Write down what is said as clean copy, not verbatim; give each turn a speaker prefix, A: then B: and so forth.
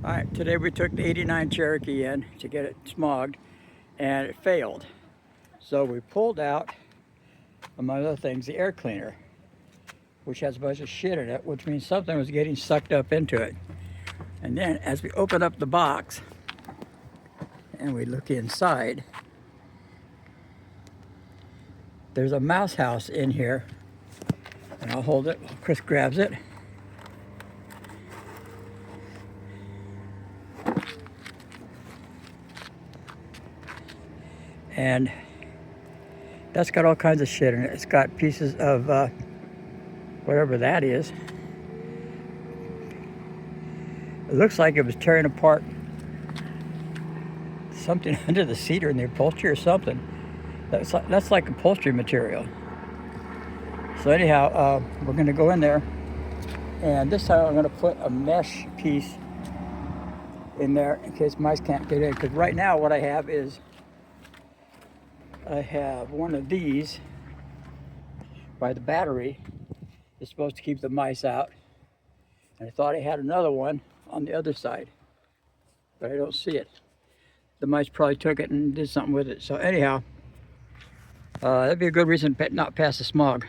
A: All right, today we took the 89 Cherokee in to get it smogged, and it failed. So we pulled out, among other things, the air cleaner, which has a bunch of shit in it, which means something was getting sucked up into it. And then as we open up the box and we look inside, there's a mouse house in here. And I'll hold it while Chris grabs it. And that's got all kinds of shit in it. It's got pieces of whatever that is. It looks like it was tearing apart something under the seat or in the upholstery or something. That's like upholstery material. So anyhow, we're gonna go in there, and this time I'm gonna put a mesh piece in there in case mice can't get in. Because right now what I have is, I have one of these by the battery. It's supposed to keep the mice out. And I thought I had another one on the other side, but I don't see it. The mice probably took it and did something with it. So anyhow, that'd be a good reason to not pass the smog.